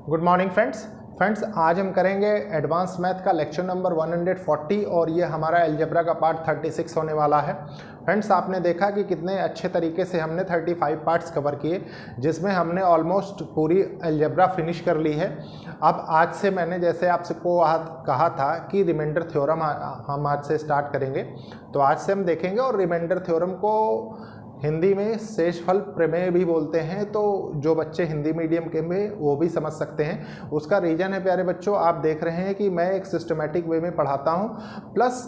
Good morning friends आज हम करेंगे एडवांस मैथ का लेक्चर नंबर 140 और ये हमारा अलजेब्रा का पार्ट 36 होने वाला है। फ्रेंड्स आपने देखा कि कितने अच्छे तरीके से हमने 35 पार्ट्स कवर किए, जिसमें हमने ऑलमोस्ट पूरी अलजेब्रा फिनिश कर ली है। अब आज से मैंने जैसे आपसे को कहा था कि रिमाइंडर थ्योरम हम आज से स्टार्ट करेंगे, तो आज से हम देखेंगे। और रिमाइंडर थ्योरम को हिंदी में शेषफल प्रमेय भी बोलते हैं, तो जो बच्चे हिंदी मीडियम के में वो भी समझ सकते हैं। उसका रीज़न है प्यारे बच्चों, आप देख रहे हैं कि मैं एक सिस्टमेटिक वे में पढ़ाता हूँ प्लस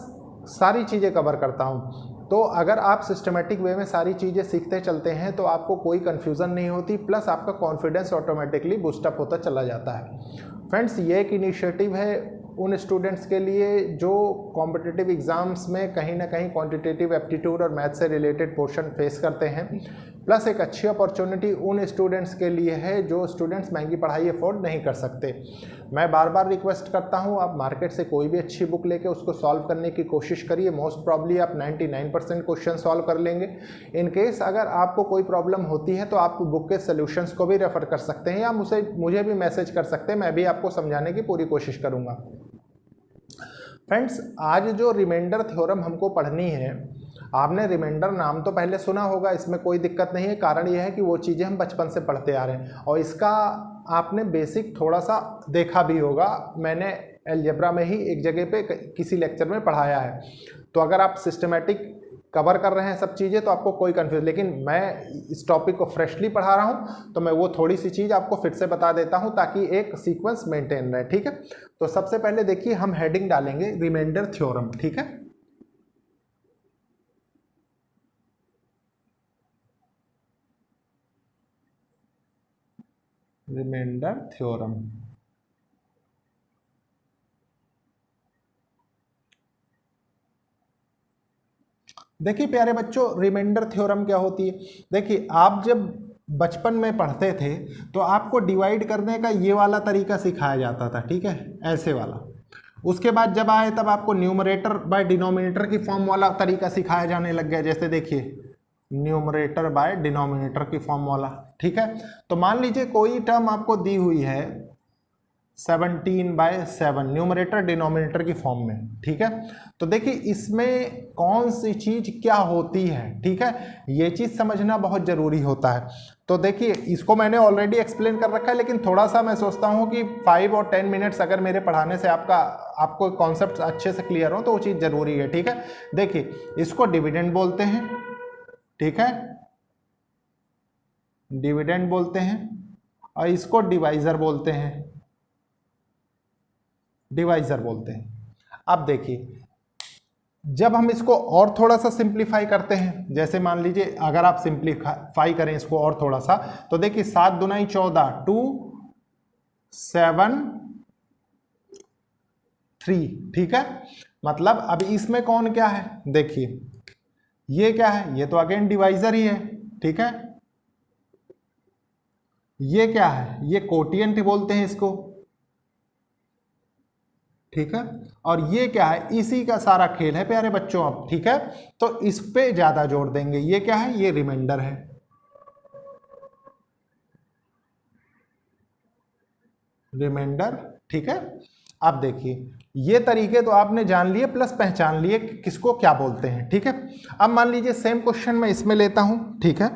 सारी चीज़ें कवर करता हूँ। तो अगर आप सिस्टमेटिक वे में सारी चीज़ें सीखते चलते हैं तो आपको कोई कन्फ्यूज़न नहीं होती, प्लस आपका कॉन्फिडेंस ऑटोमेटिकली बूस्टअप होता चला जाता है। फ्रेंड्स ये एक इनिशिएटिव है उन स्टूडेंट्स के लिए जो कॉम्पिटिटिव एग्ज़ाम्स में कहीं ना कहीं क्वांटिटेटिव एप्टीट्यूड और मैथ से रिलेटेड पोर्शन फेस करते हैं, प्लस एक अच्छी अपॉर्चुनिटी उन स्टूडेंट्स के लिए है जो स्टूडेंट्स महंगी पढ़ाई अफोर्ड नहीं कर सकते। मैं बार बार रिक्वेस्ट करता हूं, आप मार्केट से कोई भी अच्छी बुक लेके उसको सॉल्व करने की कोशिश करिए। मोस्ट प्रॉब्ली आप 99% क्वेश्चन सॉल्व कर लेंगे। इन केस अगर आपको कोई प्रॉब्लम होती है तो आप बुक के सोल्यूशंस को भी रेफ़र कर सकते हैं या मुझे भी मैसेज कर सकते हैं, मैं भी आपको समझाने की पूरी कोशिश करूँगा। फ्रेंड्स आज जो रिमाइंडर थ्योरम हमको पढ़नी है, आपने रिमाइंडर नाम तो पहले सुना होगा, इसमें कोई दिक्कत नहीं है। कारण यह है कि वो चीज़ें हम बचपन से पढ़ते आ रहे हैं और इसका आपने बेसिक थोड़ा सा देखा भी होगा। मैंने अलजेब्रा में ही एक जगह पे किसी लेक्चर में पढ़ाया है। तो अगर आप सिस्टमेटिक कवर कर रहे हैं सब चीज़ें तो आपको कोई कन्फ्यूज, लेकिन मैं इस टॉपिक को फ्रेशली पढ़ा रहा हूं तो मैं वो थोड़ी सी चीज़ आपको फिर से बता देता हूं ताकि एक सीक्वेंस मेंटेन रहे। ठीक है, तो सबसे पहले देखिए हम हेडिंग डालेंगे रिमाइंडर थ्योरम। ठीक है, रिमाइंडर थ्योरम। देखिए प्यारे बच्चों, रिमाइंडर थ्योरम क्या होती है। देखिए आप जब बचपन में पढ़ते थे तो आपको डिवाइड करने का ये वाला तरीका सिखाया जाता था, ठीक है, ऐसे वाला। उसके बाद जब आए तब आपको न्यूमरेटर बाय डिनोमिनेटर की फॉर्म वाला तरीका सिखाया जाने लग गया। जैसे देखिए न्यूमरेटर बाय डिनोमिनेटर की फॉर्म वाला। ठीक है, तो मान लीजिए कोई टर्म आपको दी हुई है 17/7 न्यूमरेटर डिनोमिनेटर की फॉर्म में। ठीक है, तो देखिए इसमें कौन सी चीज क्या होती है। ठीक है, ये चीज समझना बहुत जरूरी होता है। तो देखिए इसको मैंने ऑलरेडी एक्सप्लेन कर रखा है, लेकिन थोड़ा सा मैं सोचता हूँ कि 5 और 10 मिनट्स अगर मेरे पढ़ाने से आपको कॉन्सेप्ट अच्छे से क्लियर हो तो वो चीज़ जरूरी है। ठीक है, देखिए इसको डिविडेंड बोलते हैं। ठीक है, डिविडेंड बोलते हैं और इसको डिवाइजर बोलते हैं, डिवाइजर बोलते हैं। अब देखिए जब हम इसको और थोड़ा सा सिंप्लीफाई करते हैं, जैसे मान लीजिए अगर आप सिंप्लीफाई करें इसको और थोड़ा सा, तो देखिए 7 दूनी 14 2 7 3। ठीक है, मतलब अब इसमें कौन क्या है, देखिए ये क्या है, ये तो अगेन डिवाइजर ही है। ठीक है, ये क्या है, ये कोटिएंट बोलते हैं इसको। ठीक है, और ये क्या है, इसी का सारा खेल है प्यारे बच्चों। अब ठीक है, तो इस पे ज्यादा जोर देंगे। ये क्या है, ये रिमाइंडर है। रिमाइंडर। ठीक है, अब देखिए ये तरीके तो आपने जान लिए प्लस पहचान लिए किसको क्या बोलते हैं। ठीक है, अब मान लीजिए सेम क्वेश्चन मैं इसमें लेता हूं। ठीक है,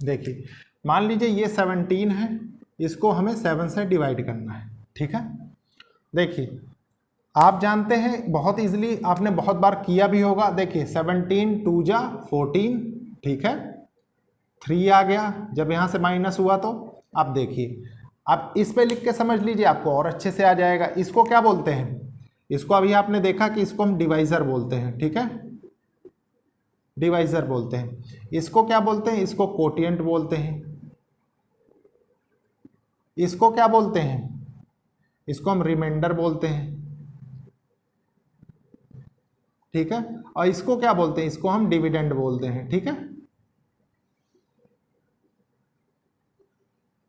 देखिए मान लीजिए ये 17 है, इसको हमें 7 से डिवाइड करना है। ठीक है, देखिए आप जानते हैं बहुत इजीली, आपने बहुत बार किया भी होगा। देखिए 17 2 जा 14। ठीक है, 3 आ गया जब यहां से माइनस हुआ तो। अब देखिए आप इस पे लिख के समझ लीजिए, आपको और अच्छे से आ जाएगा। इसको क्या बोलते हैं, इसको अभी आपने देखा कि इसको हम डिवाइजर बोलते हैं। ठीक है, डिवाइजर बोलते हैं। इसको क्या बोलते हैं, इसको कोटिएंट बोलते हैं। इसको क्या बोलते हैं, इसको हम रिमाइंडर बोलते हैं। ठीक है, और इसको क्या बोलते हैं, इसको हम डिविडेंड बोलते हैं। ठीक है,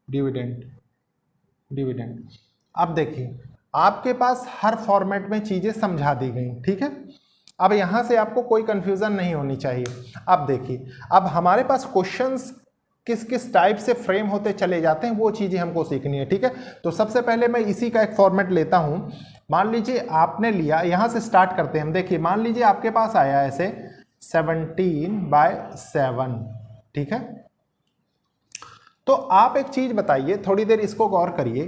डिविडेंड, डिविडेंड। अब देखिए आपके पास हर फॉर्मेट में चीजें समझा दी गई। ठीक है, अब यहां से आपको कोई कंफ्यूजन नहीं होनी चाहिए। अब देखिए अब हमारे पास क्वेश्चंस किस किस टाइप से फ्रेम होते चले जाते हैं वो चीज़ें हमको सीखनी है, ठीक है। तो सबसे पहले मैं इसी का एक फॉर्मेट लेता हूं। मान लीजिए आपने लिया, यहां से स्टार्ट करते हैं हम। देखिए मान लीजिए आपके पास आया ऐसे 17/7, ठीक है। तो आप एक चीज बताइए, थोड़ी देर इसको गौर करिए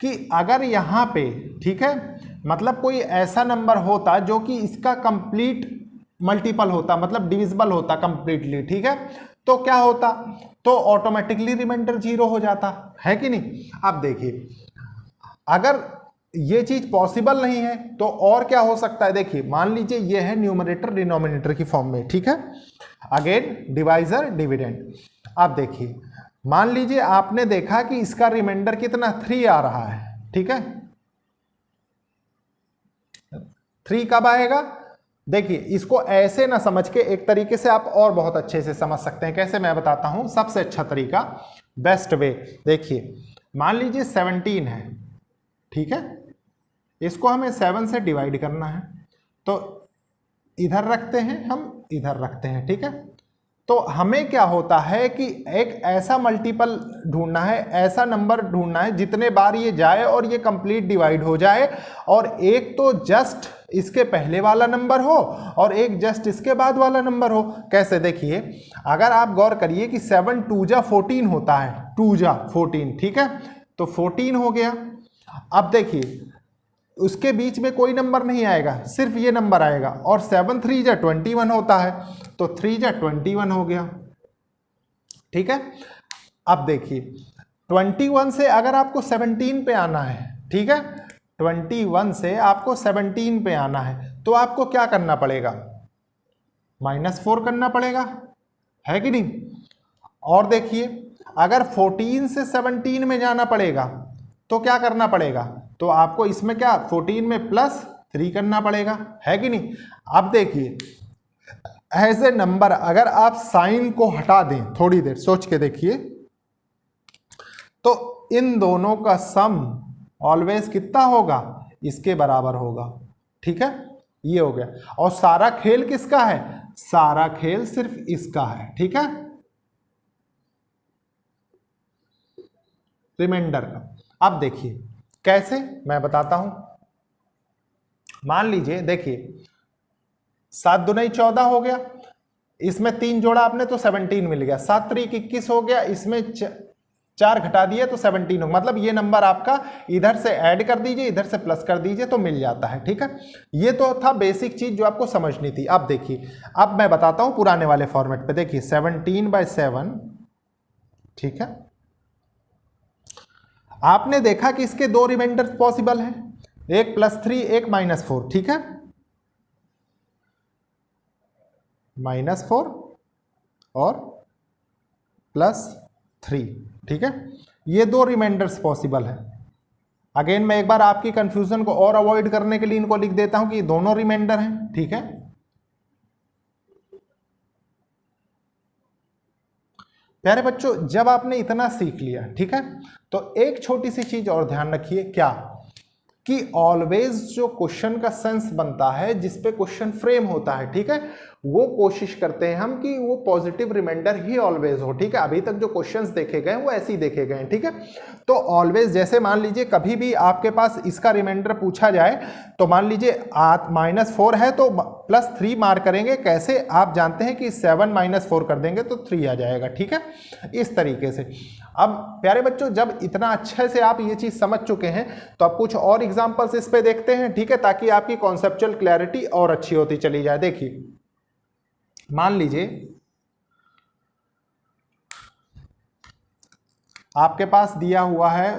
कि अगर यहां पे, ठीक है, मतलब कोई ऐसा नंबर होता जो कि इसका कंप्लीट मल्टीपल होता, मतलब डिविजिबल होता कंप्लीटली, ठीक है, तो क्या होता, तो ऑटोमेटिकली रिमाइंडर 0 हो जाता है कि नहीं। अब देखिए अगर ये चीज पॉसिबल नहीं है तो और क्या हो सकता है। देखिए मान लीजिए ये है न्यूमरेटर डिनोमिनेटर की फॉर्म में, ठीक है, अगेन डिवाइजर डिविडेंड। अब देखिए मान लीजिए आपने देखा कि इसका रिमाइंडर कितना 3 आ रहा है, ठीक है। 3 कब आएगा, देखिए इसको ऐसे ना समझ के एक तरीके से आप और बहुत अच्छे से समझ सकते हैं। कैसे, मैं बताता हूं सबसे अच्छा तरीका, बेस्ट वे। देखिए मान लीजिए 17 है, ठीक है, इसको हमें 7 से डिवाइड करना है, तो इधर रखते हैं हम, इधर रखते हैं, ठीक है। तो हमें क्या होता है कि एक ऐसा मल्टीपल ढूंढना है, ऐसा नंबर ढूंढना है जितने बार ये जाए और ये कंप्लीट डिवाइड हो जाए, और एक तो जस्ट इसके पहले वाला नंबर हो और एक जस्ट इसके बाद वाला नंबर हो। कैसे, देखिए अगर आप गौर करिए कि 7 2 जा 14 होता है, 2 जा 14, ठीक है, तो 14 हो गया। अब देखिए उसके बीच में कोई नंबर नहीं आएगा, सिर्फ ये नंबर आएगा, और 7 3 जा 21 होता है, तो 3 जा 21 हो गया, ठीक है। अब देखिए 21 से अगर आपको 17 पे आना है, ठीक है, 21 से आपको 17 पे आना है, तो आपको क्या करना पड़ेगा, -4 करना पड़ेगा, है कि नहीं। और देखिए अगर 14 से 17 में जाना पड़ेगा तो क्या करना पड़ेगा, तो आपको इसमें क्या 14 में +3 करना पड़ेगा, है कि नहीं। अब देखिए ऐसे नंबर अगर आप साइन को हटा दें, थोड़ी देर सोच के देखिए, तो इन दोनों का सम ऑलवेज कितना होगा, इसके बराबर होगा, ठीक है, ये हो गया। और सारा खेल किसका है, सारा खेल सिर्फ इसका है, ठीक है, रिमाइंडर का। अब देखिए कैसे, मैं बताता हूं। मान लीजिए देखिए 7 दूनी 14 हो गया, इसमें 3 जोड़ा आपने तो 17 मिल गया, 7 3 21 हो गया, इसमें 4 घटा दिए तो 17 हो, मतलब ये नंबर आपका इधर से ऐड कर दीजिए, इधर से प्लस कर दीजिए तो मिल जाता है, ठीक है। ये तो था बेसिक चीज जो आपको समझनी थी। अब देखिए अब मैं बताता हूं पुराने वाले फॉर्मेट पे। देखिए 17/7, ठीक है, आपने देखा कि इसके 2 रिमाइंडर पॉसिबल हैं, एक +3 एक -4, ठीक है, -4 और +3, ठीक है, ये 2 रिमाइंडर्स पॉसिबल है। अगेन मैं एक बार आपकी कंफ्यूजन को और अवॉइड करने के लिए इनको लिख देता हूं कि दोनों रिमाइंडर हैं, ठीक है। प्यारे बच्चों जब आपने इतना सीख लिया, ठीक है, तो एक छोटी सी चीज और ध्यान रखिए, क्या कि ऑलवेज जो क्वेश्चन का सेंस बनता है, जिस पे क्वेश्चन फ्रेम होता है, ठीक है, वो कोशिश करते हैं हम कि वो पॉजिटिव रिमाइंडर ही ऑलवेज हो, ठीक है। अभी तक जो क्वेश्चंस देखे गए वो ऐसे ही देखे गए, ठीक है। तो ऑलवेज जैसे मान लीजिए कभी भी आपके पास इसका रिमाइंडर पूछा जाए तो मान लीजिए -4 है तो +3 मार्क करेंगे। कैसे, आप जानते हैं कि 7 -4 कर देंगे तो 3 आ जाएगा, ठीक है, इस तरीके से। अब प्यारे बच्चों जब इतना अच्छे से आप ये चीज समझ चुके हैं तो अब कुछ और एग्जांपल्स इस पे देखते हैं, ठीक है, ताकि आपकी कॉन्सेप्चुअल क्लैरिटी और अच्छी होती चली जाए। देखिए मान लीजिए आपके पास दिया हुआ है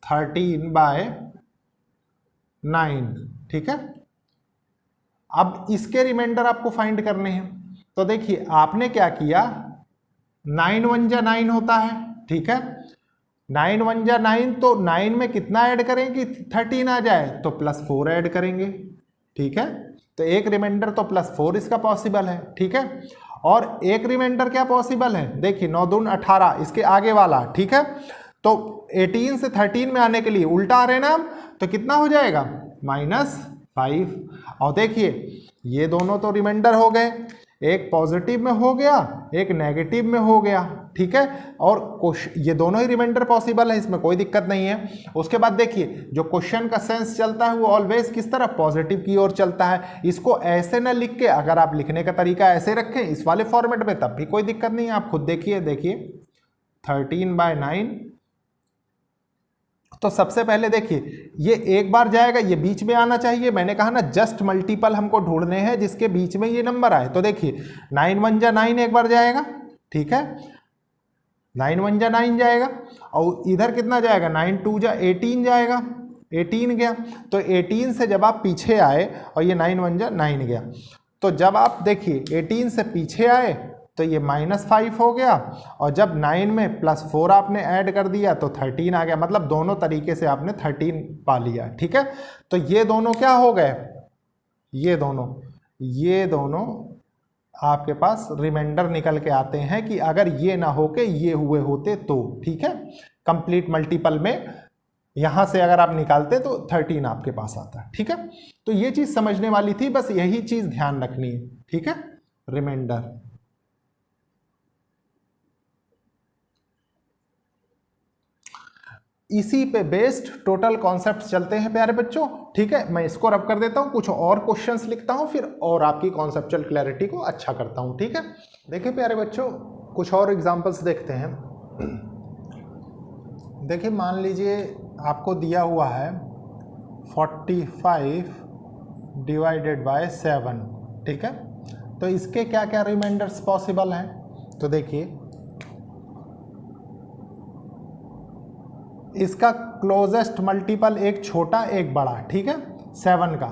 13/9, ठीक है। अब इसके रिमाइंडर आपको फाइंड करने हैं, तो देखिए आपने क्या किया, 9 1 जा 9 होता है, ठीक है, 9 1 जा 9, तो 9 में कितना ऐड करेंगे कि 13 आ जाए, तो +4 ऐड करेंगे, ठीक है। तो एक रिमाइंडर तो +4 इसका पॉसिबल है, ठीक है। और एक रिमाइंडर क्या पॉसिबल है, देखिए 9 दून 18 इसके आगे वाला, ठीक है। तो 18 से 13 में आने के लिए उल्टा आ रहे ना हम, तो कितना हो जाएगा -5। और देखिए ये दोनों तो रिमाइंडर हो गए, एक पॉजिटिव में हो गया, एक नेगेटिव में हो गया, ठीक है। और ये दोनों ही रिमाइंडर पॉसिबल है, इसमें कोई दिक्कत नहीं है। उसके बाद देखिए जो क्वेश्चन का सेंस चलता है वो ऑलवेज किस तरफ, पॉजिटिव की ओर चलता है। इसको ऐसे ना लिख के, अगर आप लिखने का तरीका ऐसे रखें इस वाले फॉर्मेट में, तब भी कोई दिक्कत नहीं है। आप खुद देखिए 13/9। तो सबसे पहले देखिए ये एक बार जाएगा, ये बीच में आना चाहिए। मैंने कहा ना जस्ट मल्टीपल हमको ढूंढने हैं जिसके बीच में ये नंबर आए। तो देखिए 9 1 जा 9 एक बार जाएगा, ठीक है, 9 1 जा 9 जाएगा। और इधर कितना जाएगा, 9 2 जा 18 जाएगा, 18 गया। तो 18 से जब आप पीछे आए और ये 9 1 जा 9 गया, तो जब आप देखिए 18 से पीछे आए तो ये -5 हो गया, और जब 9 में +4 आपने ऐड कर दिया तो 13 आ गया। मतलब दोनों तरीके से आपने 13 पा लिया, ठीक है। तो ये दोनों क्या हो गए, ये दोनों आपके पास रिमाइंडर निकल के आते हैं कि अगर ये ना हो के ये हुए होते तो, ठीक है। कंप्लीट मल्टीपल में यहाँ से अगर आप निकालते तो 13 आपके पास आता है, ठीक है। तो ये चीज़ समझने वाली थी, बस यही चीज़ ध्यान रखनी है, ठीक है। रिमाइंडर इसी पे बेस्ड टोटल कॉन्सेप्ट चलते हैं प्यारे बच्चों, ठीक है। मैं इसको रब कर देता हूँ, कुछ और क्वेश्चंस लिखता हूँ, फिर और आपकी कॉन्सेप्चुअल क्लैरिटी को अच्छा करता हूँ, ठीक है। देखिए प्यारे बच्चों कुछ और एग्जांपल्स देखते हैं। देखिए मान लीजिए आपको दिया हुआ है 45 / 7, ठीक है। तो इसके क्या क्या रिमाइंडर्स पॉसिबल हैं, तो देखिए इसका क्लोजेस्ट मल्टीपल एक छोटा एक बड़ा, ठीक है, 7 का।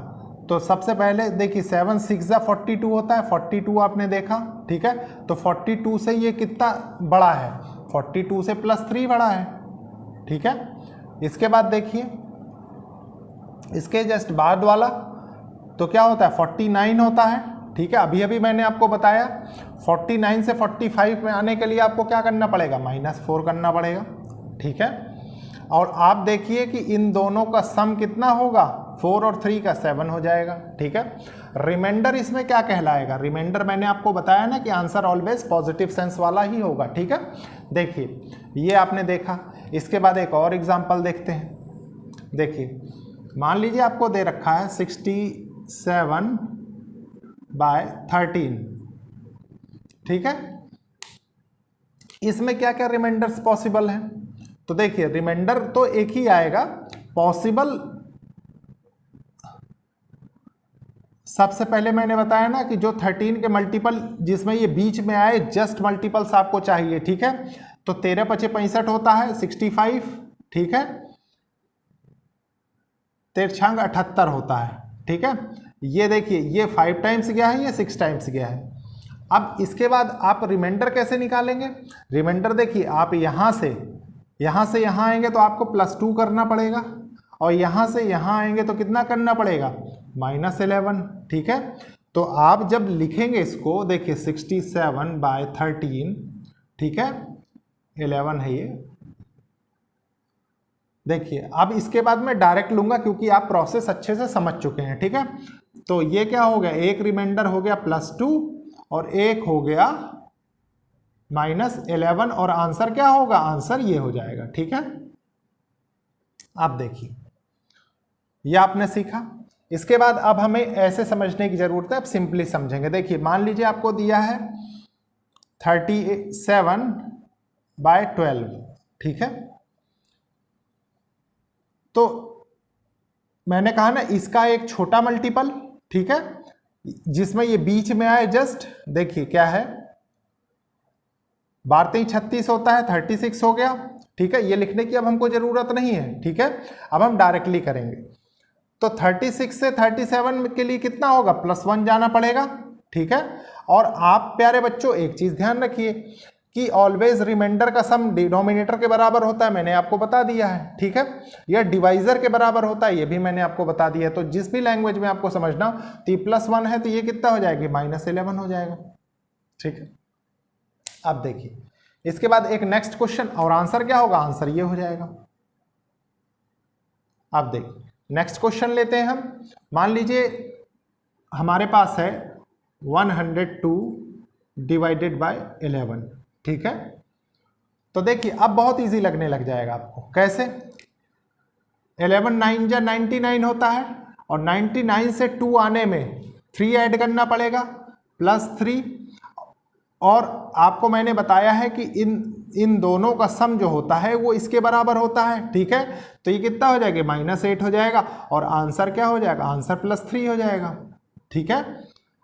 तो सबसे पहले देखिए 7 6 जा 42 होता है, 42 आपने देखा, ठीक है। तो 42 से ये कितना बड़ा है, 42 से +3 बड़ा है, ठीक है। इसके बाद देखिए इसके जस्ट बाद वाला तो क्या होता है, 49 होता है, ठीक है। अभी अभी मैंने आपको बताया 49 से 45 में आने के लिए आपको क्या करना पड़ेगा, -4 करना पड़ेगा, ठीक है। और आप देखिए कि इन दोनों का सम कितना होगा, 4 और 3 का 7 हो जाएगा, ठीक है। रिमाइंडर इसमें क्या कहलाएगा, रिमाइंडर मैंने आपको बताया ना कि आंसर ऑलवेज पॉजिटिव सेंस वाला ही होगा, ठीक है। देखिए ये आपने देखा। इसके बाद एक और एग्जांपल देखते हैं। देखिए मान लीजिए आपको दे रखा है 67/13, ठीक है। इसमें क्या क्या रिमाइंडर्स पॉसिबल हैं, तो देखिए रिमाइंडर तो एक ही आएगा, पॉसिबल सबसे पहले मैंने बताया ना कि जो 13 के मल्टीपल जिसमें ये बीच में आए जस्ट मल्टीपल्स आपको चाहिए, ठीक है। तो 13 × 5 = 65 होता है, 65, ठीक है। 13 × 78 होता है, ठीक है। ये देखिए ये 5 टाइम्स गया है, ये 6 टाइम्स गया है। अब इसके बाद आप रिमाइंडर कैसे निकालेंगे, रिमाइंडर देखिए आप यहाँ से यहाँ आएंगे तो आपको +2 करना पड़ेगा, और यहाँ से यहाँ आएंगे तो कितना करना पड़ेगा, -11, ठीक है। तो आप जब लिखेंगे इसको देखिए 67/13, ठीक है, 11 है ये। देखिए अब इसके बाद मैं डायरेक्ट लूंगा क्योंकि आप प्रोसेस अच्छे से समझ चुके हैं, ठीक है। तो ये क्या हो गया, एक रिमाइंडर हो गया +2 और एक हो गया -11, और आंसर क्या होगा, आंसर ये हो जाएगा, ठीक है। आप देखिए ये आपने सीखा। इसके बाद अब हमें ऐसे समझने की जरूरत है, अब सिंपली समझेंगे। देखिए मान लीजिए आपको दिया है 37/12, ठीक है। तो मैंने कहा ना इसका एक छोटा मल्टीपल, ठीक है, जिसमें ये बीच में आए जस्ट, देखिए क्या है, 12 × 36 होता है, 36 हो गया, ठीक है। ये लिखने की अब हमको जरूरत नहीं है, ठीक है। अब हम डायरेक्टली करेंगे। तो 36 से 37 के लिए कितना होगा, +1 जाना पड़ेगा, ठीक है। और आप प्यारे बच्चों एक चीज ध्यान रखिए कि ऑलवेज रिमाइंडर का सम डिनोमिनेटर के बराबर होता है, मैंने आपको बता दिया है, ठीक है। यह डिवाइजर के बराबर होता है, ये भी मैंने आपको बता दिया है। तो जिस भी लैंग्वेज में आपको समझना हो, तो +1 है तो ये कितना हो जाएगी, -11 हो जाएगा, ठीक है। अब देखिए इसके बाद एक नेक्स्ट क्वेश्चन, और आंसर क्या होगा, आंसर ये हो जाएगा। अब देखिए नेक्स्ट क्वेश्चन लेते हैं हम। मान लीजिए हमारे पास है 102 डिवाइडेड बाय 11, ठीक है। तो देखिए अब बहुत इजी लगने लग जाएगा आपको। कैसे? 11 9 जा 99 होता है, और 99 से 2 आने में 3 ऐड करना पड़ेगा +3, और आपको मैंने बताया है कि इन दोनों का सम जो होता है वो इसके बराबर होता है, ठीक है। तो ये कितना हो जाएगा? -8 हो जाएगा, और आंसर क्या हो जाएगा? आंसर +3 हो जाएगा, ठीक है।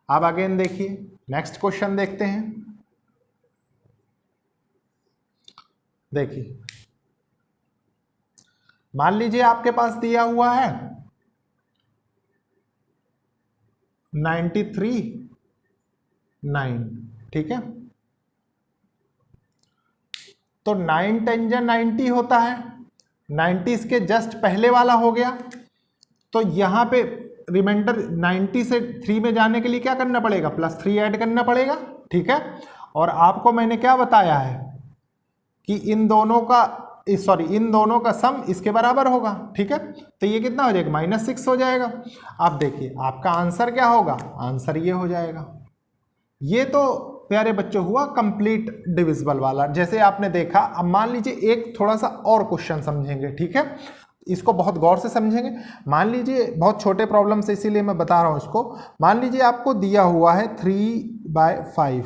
अब अगेन देखिए, नेक्स्ट क्वेश्चन देखते हैं। देखिए, मान लीजिए आपके पास दिया हुआ है 93 9, ठीक है। तो 9 10 जा 90 होता है, 90 इसके जस्ट पहले वाला हो गया। तो यहां पे रिमाइंडर 90 से 3 में जाने के लिए क्या करना पड़ेगा? +3 ऐड करना पड़ेगा, ठीक है। और आपको मैंने क्या बताया है कि इन दोनों का सम इसके बराबर होगा, ठीक है। तो ये कितना हो जाएगा? -6 हो जाएगा। अब देखिए आपका आंसर क्या होगा? आंसर ये हो जाएगा। ये तो प्यारे बच्चों हुआ कंप्लीट डिविजिबल वाला, जैसे आपने देखा। अब मान लीजिए एक थोड़ा सा और क्वेश्चन समझेंगे, ठीक है। इसको बहुत गौर से समझेंगे। मान लीजिए बहुत छोटे प्रॉब्लम से, इसीलिए मैं बता रहा हूं इसको। मान लीजिए आपको दिया हुआ है 3/5,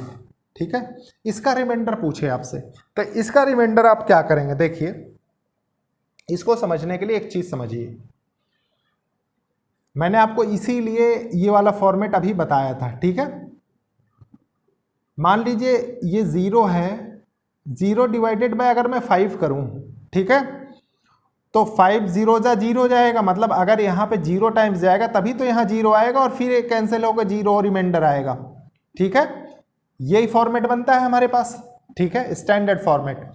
ठीक है। इसका रिमाइंडर पूछे आपसे, तो इसका रिमाइंडर आप क्या करेंगे? देखिए, इसको समझने के लिए एक चीज समझिए। मैंने आपको इसीलिए ये वाला फॉर्मेट अभी बताया था, ठीक है। मान लीजिए ये 0 है, 0 डिवाइडेड बाय अगर मैं 5 करूं, ठीक है, तो 5 0 जा 0 जाएगा। मतलब अगर यहाँ पे 0 टाइम्स जाएगा तभी तो यहाँ 0 आएगा, और फिर एक कैंसिल होकर 0 रिमाइंडर आएगा, ठीक है। यही फॉर्मेट बनता है हमारे पास, ठीक है, स्टैंडर्ड फॉर्मेट।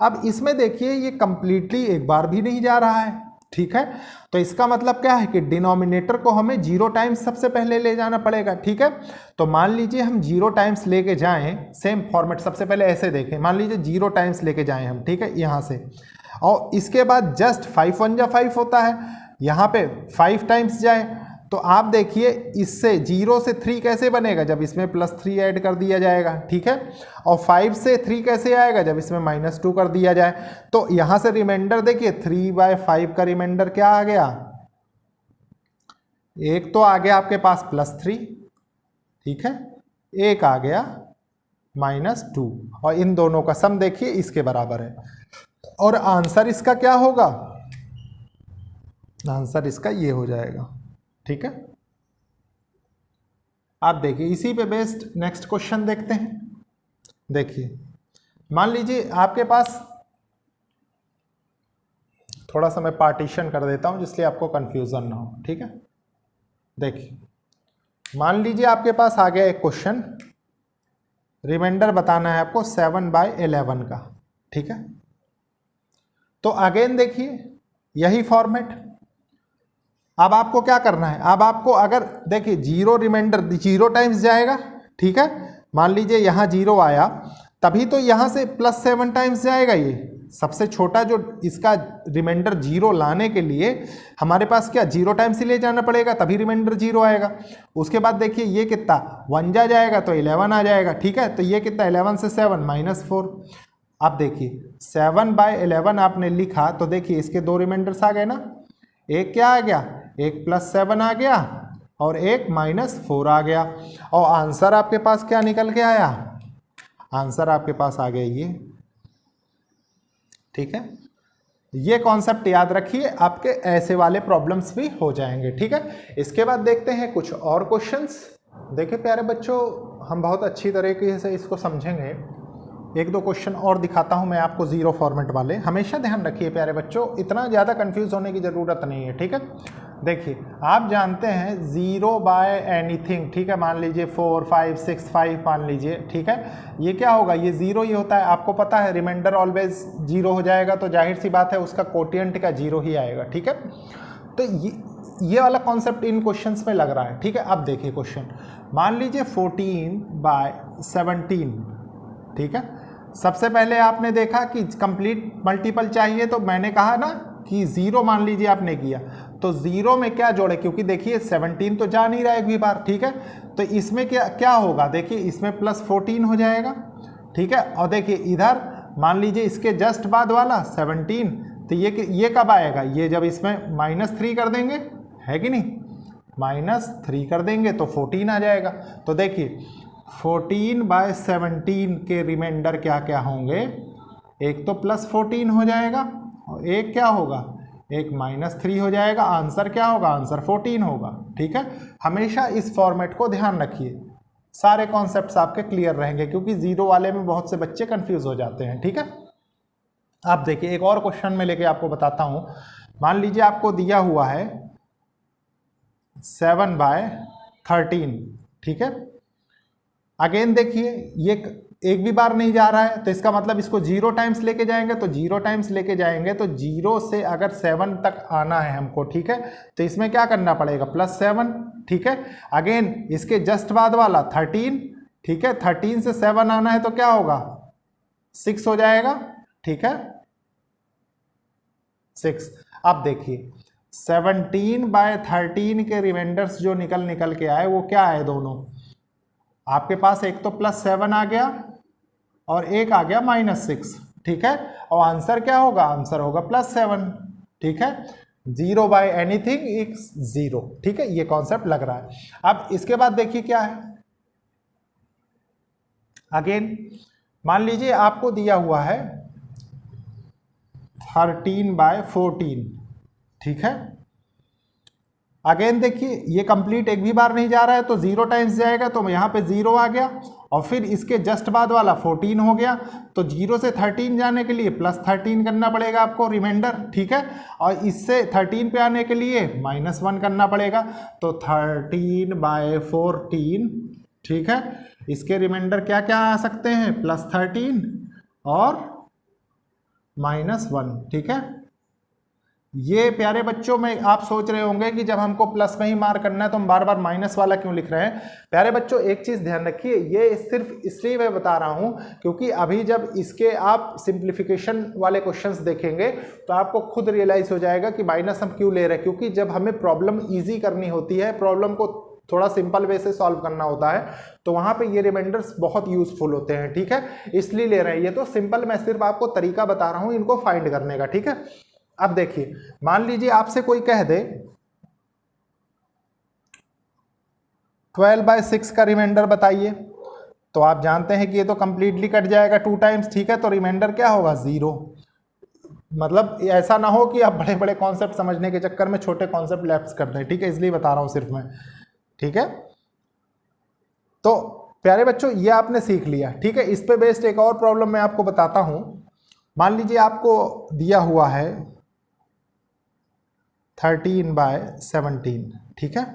अब इसमें देखिए ये कंप्लीटली एक बार भी नहीं जा रहा है, ठीक है। तो इसका मतलब क्या है कि डिनोमिनेटर को हमें 0 टाइम्स सबसे पहले ले जाना पड़ेगा, ठीक है। तो मान लीजिए हम 0 टाइम्स लेके जाएं, सेम फॉर्मेट सबसे पहले ऐसे देखें। मान लीजिए 0 टाइम्स लेके जाएं हम, ठीक है, यहाँ से, और इसके बाद जस्ट 5 1 जा 5 होता है, यहाँ पे 5 टाइम्स जाए। तो आप देखिए इससे 0 से 3 कैसे बनेगा? जब इसमें +3 ऐड कर दिया जाएगा, ठीक है। और 5 से 3 कैसे आएगा? जब इसमें -2 कर दिया जाए। तो यहाँ से रिमाइंडर देखिए 3/5 का रिमाइंडर क्या आ गया? एक तो आ गया आपके पास +3, ठीक है, एक आ गया -2, और इन दोनों का सम देखिए इसके बराबर है। और आंसर इसका क्या होगा? आंसर इसका ये हो जाएगा, ठीक है। आप देखिए इसी पे बेस्ड नेक्स्ट क्वेश्चन देखते हैं। देखिए, मान लीजिए आपके पास, थोड़ा सा मैं पार्टीशन कर देता हूं जिसलिए आपको कंफ्यूजन ना हो, ठीक है। देखिए, मान लीजिए आपके पास आ गया एक क्वेश्चन, रिमाइंडर बताना है आपको 7/11 का, ठीक है। तो अगेन देखिए यही फॉर्मेट। अब आपको क्या करना है? अब आपको अगर देखिए 0 रिमाइंडर 0 टाइम्स जाएगा, ठीक है। मान लीजिए यहाँ 0 आया, तभी तो यहाँ से +7 टाइम्स जाएगा। ये सबसे छोटा जो इसका रिमाइंडर 0 लाने के लिए हमारे पास क्या 0 टाइम्स ही ले जाना पड़ेगा, तभी रिमाइंडर 0 आएगा। उसके बाद देखिए ये कितना 1 जा जाएगा तो 11 आ जाएगा, ठीक है। तो ये कितना 11 से 7 -4। अब देखिए 7/11 आपने लिखा, तो देखिए इसके 2 रिमाइंडर्स आ गए ना। एक क्या आ गया? एक +7 आ गया और एक -4 आ गया। और आंसर आपके पास क्या निकल के आया? आंसर आपके पास आ गया ये, ठीक है। ये कॉन्सेप्ट याद रखिए, आपके ऐसे वाले प्रॉब्लम्स भी हो जाएंगे, ठीक है। इसके बाद देखते हैं कुछ और क्वेश्चंस। देखिए प्यारे बच्चों, हम बहुत अच्छी तरीके से इसको समझेंगे। एक दो क्वेश्चन और दिखाता हूं मैं आपको 0 फॉर्मेट वाले। हमेशा ध्यान रखिए प्यारे बच्चों, इतना ज़्यादा कंफ्यूज होने की ज़रूरत नहीं है, ठीक है। देखिए आप जानते हैं 0 बाय एनीथिंग, ठीक है। मान लीजिए 4 5 6 5 मान लीजिए, ठीक है। ये क्या होगा? ये 0 ही होता है। आपको पता है रिमाइंडर ऑलवेज 0 हो जाएगा, तो जाहिर सी बात है उसका कोटिएंट का 0 ही आएगा, ठीक है। तो ये वाला कॉन्सेप्ट इन क्वेश्चंस में लग रहा है, ठीक है। अब देखिए क्वेश्चन, मान लीजिए 14/17, ठीक है। सबसे पहले आपने देखा कि कंप्लीट मल्टीपल चाहिए, तो मैंने कहा ना कि 0 मान लीजिए आपने किया, तो 0 में क्या जोड़े, क्योंकि देखिए 17 तो जा नहीं रहा एक भी बार, ठीक है। तो इसमें क्या क्या होगा, देखिए इसमें प्लस 14 हो जाएगा, ठीक है। और देखिए इधर मान लीजिए इसके जस्ट बाद वाला 17, तो ये कब आएगा, ये जब इसमें -3 कर देंगे, है कि नहीं, -3 कर देंगे तो 14 आ जाएगा। तो देखिए 14/17 के रिमाइंडर क्या क्या होंगे, एक तो +14 हो जाएगा और एक क्या होगा, एक -3 हो जाएगा। आंसर क्या होगा, आंसर 14 होगा, ठीक है। हमेशा इस फॉर्मेट को ध्यान रखिए, सारे कॉन्सेप्ट्स आपके क्लियर रहेंगे, क्योंकि 0 वाले में बहुत से बच्चे कंफ्यूज हो जाते हैं, ठीक है। आप देखिए एक और क्वेश्चन में लेके आपको बताता हूं। मान लीजिए आपको दिया हुआ है 7/13, ठीक है। अगेन देखिए ये एक भी बार नहीं जा रहा है, तो इसका मतलब इसको 0 टाइम्स लेके जाएंगे, तो 0 टाइम्स लेके जाएंगे तो 0 से अगर 7 तक आना है हमको, ठीक है, तो इसमें क्या करना पड़ेगा, +7, ठीक है। अगेन इसके जस्ट बाद वाला 13, ठीक है, 13 से 7 आना है तो क्या होगा, 6 हो जाएगा, ठीक है, 6। अब देखिए 17/13 के रिमाइंडर्स जो निकल के आए वो क्या आए, दोनों आपके पास एक तो +7 आ गया और एक आ गया -6, ठीक है। और आंसर क्या होगा, आंसर होगा +7, ठीक है। 0 बाय एनीथिंग इज 0, ठीक है, ये कॉन्सेप्ट लग रहा है। अब इसके बाद देखिए क्या है, अगेन मान लीजिए आपको दिया हुआ है 13/14, ठीक है। अगेन देखिए ये कंप्लीट एक भी बार नहीं जा रहा है, तो 0 टाइम्स जाएगा, तो यहाँ पे 0 आ गया और फिर इसके जस्ट बाद वाला 14 हो गया, तो 0 से 13 जाने के लिए +13 करना पड़ेगा आपको रिमाइंडर, ठीक है। और इससे 13 पे आने के लिए -1 करना पड़ेगा, तो 13/14, ठीक है। इसके रिमाइंडर क्या क्या आ सकते हैं, +13 और -1, ठीक है। ये प्यारे बच्चों में आप सोच रहे होंगे कि जब हमको प्लस में ही मार करना है तो हम बार बार माइनस वाला क्यों लिख रहे हैं। प्यारे बच्चों एक चीज़ ध्यान रखिए, ये सिर्फ इसलिए मैं बता रहा हूं क्योंकि अभी जब इसके आप सिंप्लीफिकेशन वाले क्वेश्चंस देखेंगे तो आपको खुद रियलाइज हो जाएगा कि माइनस हम क्यों ले रहे हैं। क्योंकि जब हमें प्रॉब्लम ईजी करनी होती है, प्रॉब्लम को थोड़ा सिंपल वे से सॉल्व करना होता है, तो वहां पे ये रिमाइंडर्स बहुत यूजफुल होते हैं, ठीक है, इसलिए ले रहे हैं। ये तो सिंपल मैं सिर्फ आपको तरीका बता रहा हूं इनको फाइंड करने का, ठीक है। अब देखिए मान लीजिए आपसे कोई कह दे 12/6 का रिमाइंडर बताइए, तो आप जानते हैं कि ये तो कंप्लीटली कट जाएगा 2 टाइम्स, ठीक है, तो रिमाइंडर क्या होगा 0। मतलब ऐसा ना हो कि आप बड़े बड़े कॉन्सेप्ट समझने के चक्कर में छोटे कॉन्सेप्ट लैप्स कर दें, ठीक है, इसलिए बता रहा हूं सिर्फ मैं, ठीक है। तो प्यारे बच्चों ये आपने सीख लिया, ठीक है। इस पे बेस्ड एक और प्रॉब्लम मैं आपको बताता हूं। मान लीजिए आपको दिया हुआ है 13/17, ठीक है।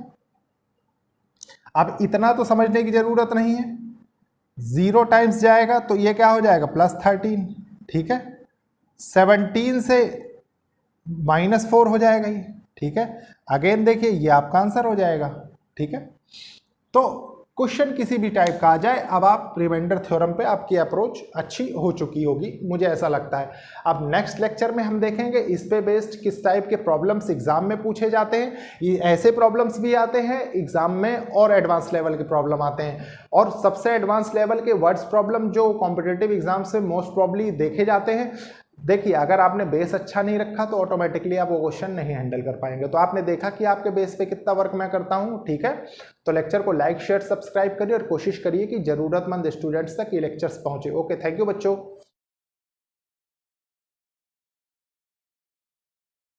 अब इतना तो समझने की जरूरत नहीं है, 0 टाइम्स जाएगा तो ये क्या हो जाएगा +13, ठीक है। 17 से -4 हो जाएगा ये, ठीक है। अगेन देखिए ये आपका आंसर हो जाएगा, ठीक है। तो क्वेश्चन किसी भी टाइप का आ जाए, अब आप रिमाइंडर थ्योरम पे आपकी अप्रोच अच्छी हो चुकी होगी, मुझे ऐसा लगता है। अब नेक्स्ट लेक्चर में हम देखेंगे इस पे बेस्ड किस टाइप के प्रॉब्लम्स एग्जाम में पूछे जाते हैं। ये ऐसे प्रॉब्लम्स भी आते हैं एग्जाम में और एडवांस लेवल के प्रॉब्लम आते हैं, और सबसे एडवांस लेवल के वर्ड्स प्रॉब्लम जो कॉम्पिटिटिव एग्जाम से मोस्ट प्रॉब्ली देखे जाते हैं। देखिए अगर आपने बेस अच्छा नहीं रखा तो ऑटोमेटिकली आप वो क्वेश्चन नहीं हैंडल कर पाएंगे। तो आपने देखा कि आपके बेस पे कितना वर्क मैं करता हूं, ठीक है। तो लेक्चर को लाइक शेयर सब्सक्राइब करिए और कोशिश करिए कि जरूरतमंद स्टूडेंट्स तक ये लेक्चर्स पहुंचे। ओके, थैंक यू बच्चों।